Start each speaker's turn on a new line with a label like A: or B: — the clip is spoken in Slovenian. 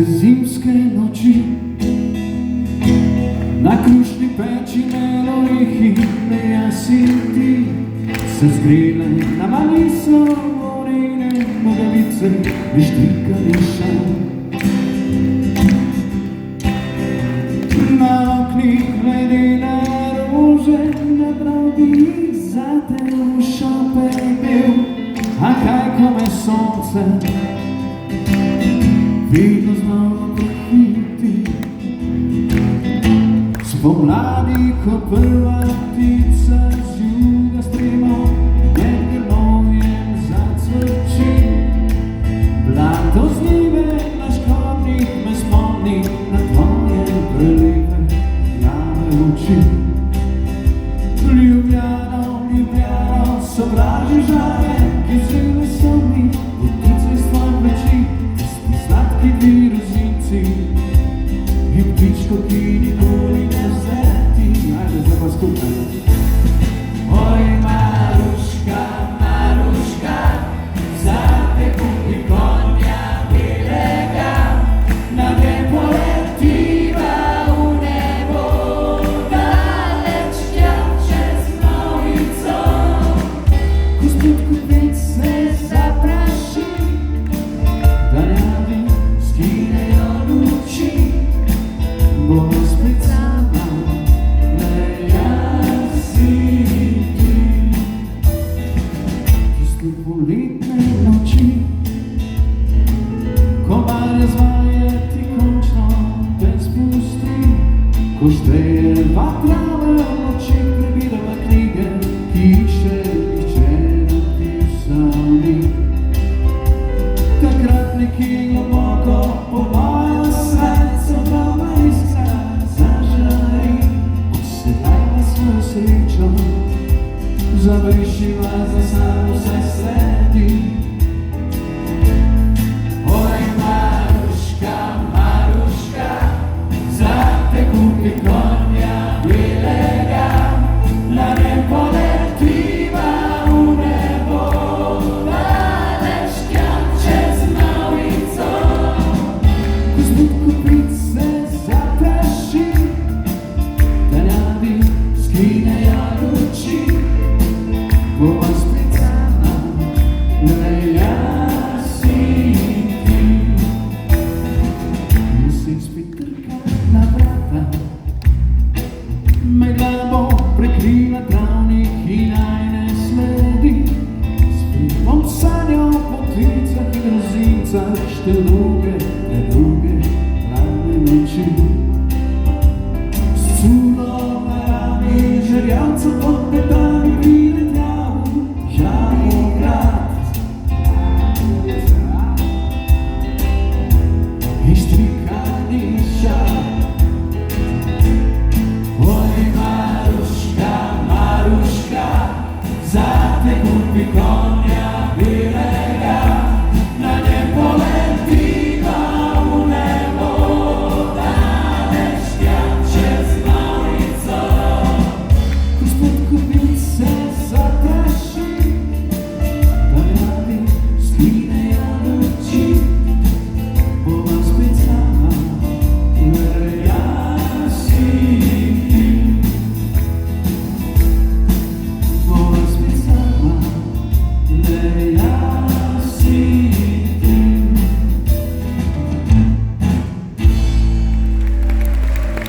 A: zimske noči, na krušni peči melojih in jaz in ti se zgrele, nama niso orine nogavice, ištrikali šal. Na oknih ledene rože, nabral bi jih zate v šope bil, a kaj ko me sonce vedno znova prehiti. Spomladi, ko prva ptica z juga strema med grmovjem zacvrči, blato z njive na škodnih me spomni na tvoje prelepe jave oči. Ljubljano, Ljubljano, sovraži žare, ki zrele so mi potice iz tvojih peči, tisti sladki dve rozinci in ptičko, ki nikoli ne zleti. Ajde, zdaj pa skupaj. Oj, Maruška, Maruška, zate kupi konja belega, na njem poletiva v nebo, daleč tja čez Mojco. Gospod kupec se zapraši, da rjavi skinejo luči, bo spet sama, le jaz in ti. Tiste poletne noči, ko barje zvajeti končno te spusti, ko štrejeva trave v noči, prebirava knjige, ki jih še nihče napisal ni. Takrat nekje globoko po mojem srcu nova iskra zažari, posedajva svojo srečo, zabrišiva za sabo vse sledi. Oj, Maruška, Maruška, zate kupi konja belega, na njem poletiva v nebo, daleč tja čez Mojco. Gospod kupic se zapraši, da rjavi skinejo luči, bova spet sama, le jaz in ti. Jeseni spet trka na vrata, megla bo prekrila travnik in najne sledi. Spet bom sanjal po pticah in rozincah, številke